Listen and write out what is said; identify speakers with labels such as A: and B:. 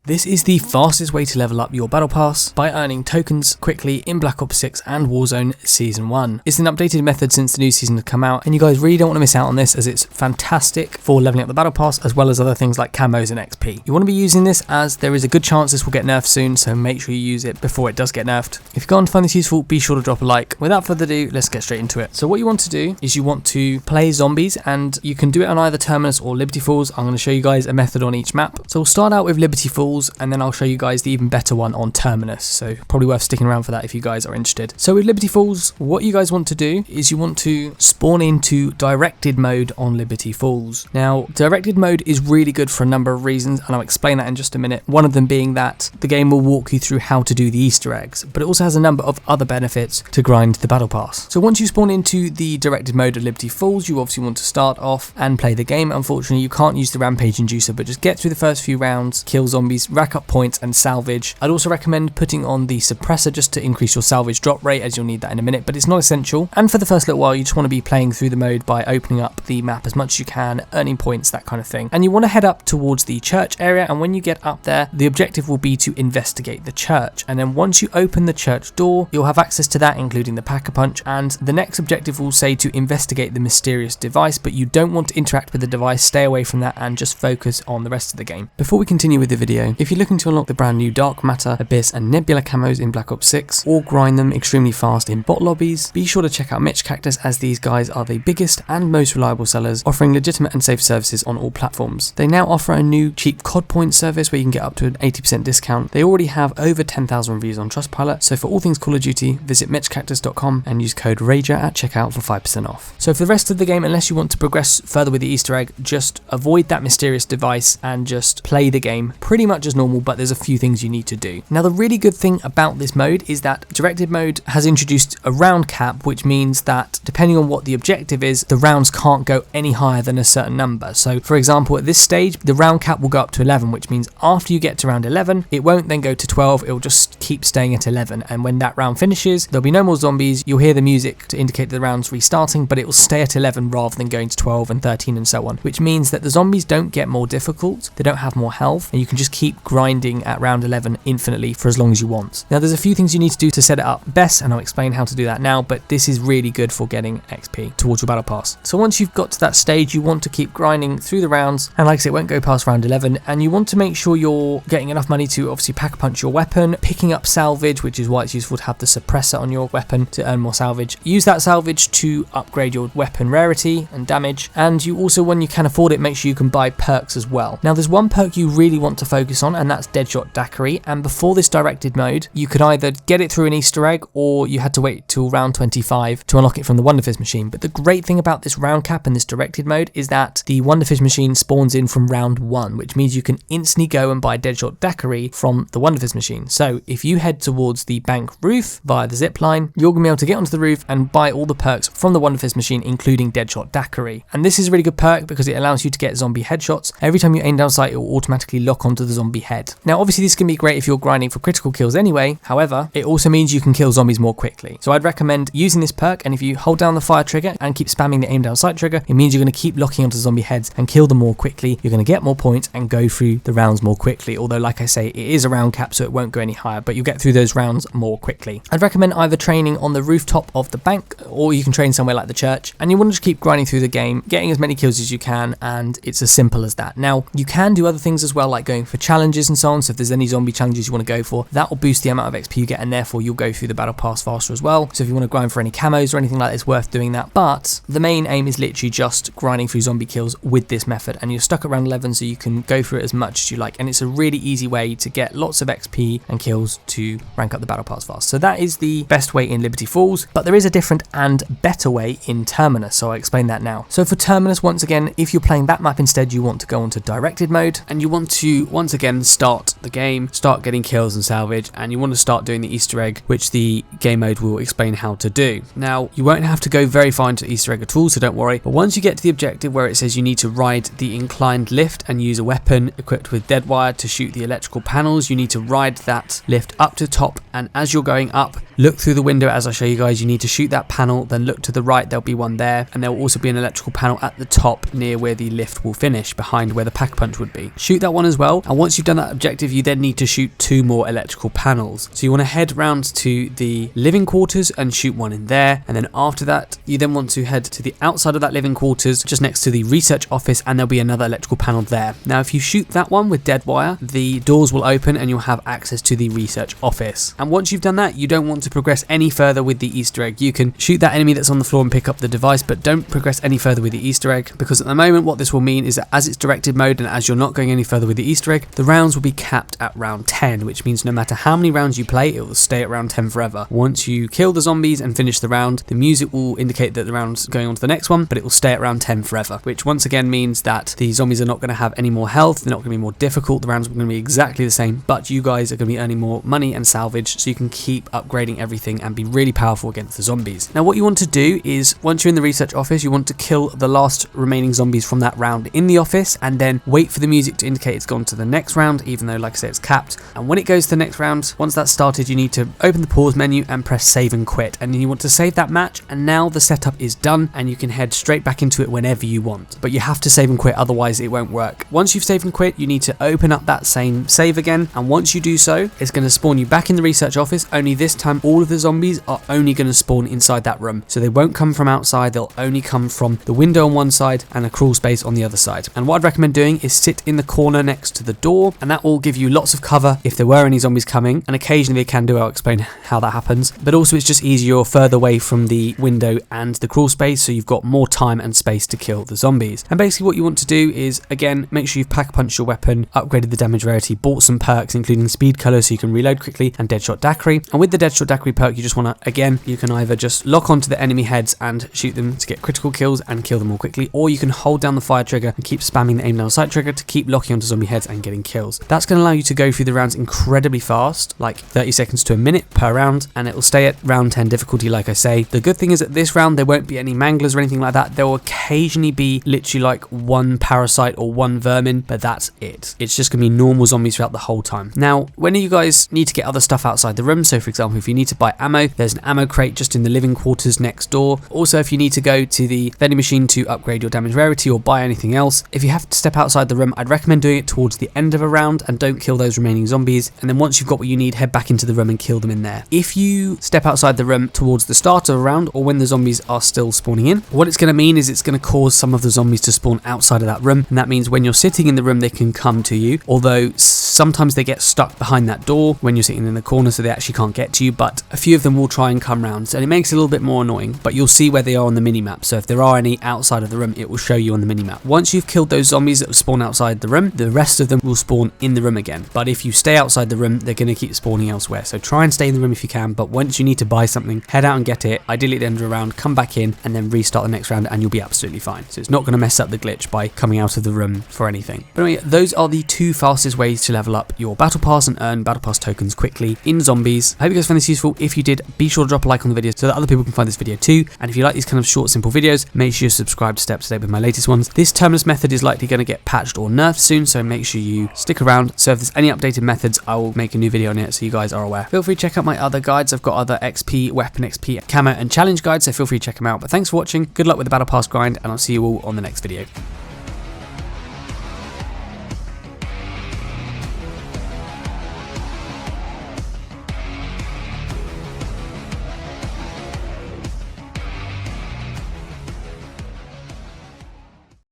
A: This is the fastest way to level up your battle pass by earning tokens quickly in Black Ops 6 and Warzone Season 1. It's an updated method since the new season has come out, and you guys really don't want to miss out on this as it's fantastic for leveling up the battle pass as well as other things like camos and XP. You want to be using this as there is a good chance this will get nerfed soon, so make sure you use it before it does get nerfed. If you've gone to find this useful, be sure to drop a like. Without further ado, let's get straight into it. So what you want to do is you want to play zombies, and you can do it on either Terminus or Liberty Falls. I'm going to show you guys a method on each map. So we'll start out with Liberty Falls, and then I'll show you guys the even better one on Terminus, so probably worth sticking around for that if you guys are interested. So with Liberty Falls, what you guys want to do is you want to spawn into directed mode on Liberty Falls. Now, directed mode is really good for a number of reasons, and I'll explain that in just a minute. One of them being that the game will walk you through how to do the Easter eggs, but it also has a number of other benefits to grind the battle pass. So once you spawn into the directed mode of Liberty Falls, you obviously want to start off and play the game. Unfortunately, you can't use the rampage inducer, but just get through the first few rounds, kill zombies, rack up points and salvage. I'd also recommend putting on the suppressor just to increase your salvage drop rate, as you'll need that in a minute, but it's not essential. And for the first little while, you just want to be playing through the mode by opening up the map as much as you can, earning points, that kind of thing. And you want to head up towards the church area, and when you get up there, the objective will be to investigate the church. And then once you open the church door, you'll have access to that, including the pack-a-punch, and the next objective will say to investigate the mysterious device, but you don't want to interact with the device, stay away from that, and just focus on the rest of the game. Before we continue with the video, if you're looking to unlock the brand new Dark Matter, Abyss and Nebula camos in Black Ops 6, or grind them extremely fast in bot lobbies, be sure to check out Mitch Cactus, as these guys are the biggest and most reliable sellers, offering legitimate and safe services on all platforms. They now offer a new cheap COD point service where you can get up to an 80% discount. They already have over 10,000 reviews on Trustpilot, so for all things Call of Duty, visit mitchcactus.com and use code RAGER at checkout for 5% off. So for the rest of the game, unless you want to progress further with the Easter egg, just avoid that mysterious device and just play the game pretty much as normal, but there's a few things you need to do. Now, the really good thing about this mode is that directed mode has introduced a round cap, which means that depending on what the objective is, the rounds can't go any higher than a certain number. So for example, at this stage, the round cap will go up to 11, which means after you get to round 11, it won't then go to 12, it will just keep staying at 11. And when that round finishes, there'll be no more zombies. You'll hear the music to indicate the round's restarting, but it will stay at 11 rather than going to 12 and 13 and so on, which means that the zombies don't get more difficult, they don't have more health, and you can just keep grinding at round 11 infinitely for as long as you want. Now, there's a few things you need to do to set it up best, and I'll explain how to do that now, but this is really good for getting XP towards your battle pass. So once you've got to that stage, you want to keep grinding through the rounds, and like I said, it won't go past round 11, and you want to make sure you're getting enough money to obviously pack-a-punch your weapon, picking up salvage, which is why it's useful to have the suppressor on your weapon to earn more salvage. Use that salvage to upgrade your weapon rarity and damage, and you also, when you can afford it, make sure you can buy perks as well. Now, there's one perk you really want to focus on, and that's Deadshot Daiquiri, and before this directed mode, you could either get it through an Easter egg, or you had to wait till round 25 to unlock it from the Wonderfizz machine. But the great thing about this round cap and this directed mode is that the Wonderfizz machine spawns in from round 1, which means you can instantly go and buy Deadshot Daiquiri from the Wonderfizz machine. So if you head towards the bank roof via the zip line, you're going to be able to get onto the roof and buy all the perks from the Wonderfizz machine, including Deadshot Daiquiri. And this is a really good perk because it allows you to get zombie headshots. Every time you aim down sight, it will automatically lock onto the zombie head. Now, obviously, this can be great if you're grinding for critical kills anyway. However, it also means you can kill zombies more quickly. So I'd recommend using this perk, and if you hold down the fire trigger and keep spamming the aim down sight trigger, it means you're going to keep locking onto zombie heads and kill them more quickly. You're going to get more points and go through the rounds more quickly. Although, like I say, it is a round cap, so it won't go any higher, but you'll get through those rounds more quickly. I'd recommend either training on the rooftop of the bank, or you can train somewhere like the church, and you want to just keep grinding through the game, getting as many kills as you can, and it's as simple as that. Now, you can do other things as well, like going for challenges and so on. So if there's any zombie challenges you want to go for, that will boost the amount of XP you get, and therefore you'll go through the battle pass faster as well. So if you want to grind for any camos or anything like that, it's worth doing that. But the main aim is literally just grinding through zombie kills with this method, and you're stuck at round 11, so you can go through it as much as you like, and it's a really easy way to get lots of XP and kills to rank up the battle pass fast. So that is the best way in Liberty Falls, but there is a different and better way in Terminus, so I'll explain that now. So for Terminus, once again, if you're playing that map instead, you want to go onto directed mode, and you want to once again start the game, start getting kills and salvage, and you want to start doing the Easter egg, which the game mode will explain how to do. Now, you won't have to go very far into Easter egg at all, so don't worry, but once you get to the objective where it says you need to ride the inclined lift and use a weapon equipped with dead wire to shoot the electrical panels, you need to ride that lift up to the top, and as you're going up, look through the window as I show you guys. You need to shoot that panel, then look to the right, there'll be one there, and there will also be an electrical panel at the top near where the lift will finish, behind where the pack punch would be. Shoot that one as well, and once you've done that objective, you then need to shoot 2 more electrical panels. So you want to head round to the living quarters and shoot one in there, and then after that you then want to head to the outside of that living quarters just next to the research office, and there'll be another electrical panel there. Now if you shoot that one with dead wire, the doors will open and you'll have access to the research office. And once you've done that, you don't want to progress any further with the Easter egg. You can shoot that enemy that's on the floor and pick up the device, but don't progress any further with the Easter egg, because at the moment what this will mean is that as it's directed mode and as you're not going any further with the Easter egg, the rounds will be capped at round 10, which means no matter how many rounds you play, it will stay at round 10 forever. Once you kill the zombies and finish the round, the music will indicate that the round's going on to the next one, but it will stay at round 10 forever, which once again means that the zombies are not going to have any more health, they're not going to be more difficult, the rounds are going to be exactly the same, but you guys are going to be earning more money and salvage, so you can keep upgrading everything and be really powerful against the zombies. Now what you want to do is, once you're in the research office, you want to kill the last remaining zombies from that round in the office, and then wait for the music to indicate it's gone to the next round, even though like I say it's capped. And when it goes to the next round, once that's started, you need to open the pause menu and press save and quit, and then you want to save that match, and now the setup is done and you can head straight back into it whenever you want. But you have to save and quit, otherwise it won't work. Once you've saved and quit, you need to open up that same save again, and once you do so, it's going to spawn you back in the research office, only this time all of the zombies are only going to spawn inside that room. So they won't come from outside, they'll only come from the window on one side and a crawl space on the other side. And what I'd recommend doing is sit in the corner next to the door, and that will give you lots of cover if there were any zombies coming, and occasionally they can do. I'll explain how that happens, but also it's just easier, you're further away from the window and the crawl space, so you've got more time and space to kill the zombies. And basically what you want to do is, again, make sure you've pack punched your weapon, upgraded the damage rarity, bought some perks including speed color so you can reload quickly, and deadshot daiquiri. And with the deadshot daiquiri perk, you just want to, again, you can either just lock onto the enemy heads and shoot them to get critical kills and kill them more quickly, or you can hold down the fire trigger and keep spamming the aim down sight trigger to keep locking onto zombie heads and getting kills. That's going to allow you to go through the rounds incredibly fast, like 30 seconds to a minute per round, and it will stay at round 10 difficulty like I say. The good thing is that this round there won't be any manglers or anything like that. There will occasionally be literally like one parasite or one vermin, but that's it. It's just going to be normal zombies throughout the whole time. Now, when you guys need to get other stuff outside the room, so for example if you need to buy ammo, there's an ammo crate just in the living quarters next door. Also, if you need to go to the vending machine to upgrade your damage rarity or buy anything else, if you have to step outside the room, I'd recommend doing it towards the end of a round and don't kill those remaining zombies, and then once you've got what you need, head back into the room and kill them in there. If you step outside the room towards the start of a round or when the zombies are still spawning in, what it's going to mean is it's going to cause some of the zombies to spawn outside of that room, and that means when you're sitting in the room they can come to you, although sometimes they get stuck behind that door when you're sitting in the corner so they actually can't get to you, but a few of them will try and come round, and it makes it a little bit more annoying, but you'll see where they are on the minimap. So if there are any outside of the room, it will show you on the minimap. Once you've killed those zombies that spawn outside the room, the rest of them will spawn in the room again, but if you stay outside the room, they're going to keep spawning elsewhere. So try and stay in the room if you can, but once you need to buy something, head out and get it, ideally at the end of a round, come back in and then restart the next round and you'll be absolutely fine. So it's not going to mess up the glitch by coming out of the room for anything. But anyway, those are the 2 fastest ways to level up your battle pass and earn battle pass tokens quickly in zombies. I hope you guys found this useful. If you did, be sure to drop a like on the video so that other people can find this video too, and if you like these kind of short simple videos, make sure you subscribe to stay up to date with my latest ones. This terminus method is likely going to get patched or nerfed soon, so make sure you stick around. So if there's any updated methods, I will make a new video on it so you guys are aware. Feel free to check out my other guides. I've got other XP, weapon XP, camo and challenge guides, so feel free to check them out. But thanks for watching, good luck with the battle pass grind, and I'll see you all on the next video.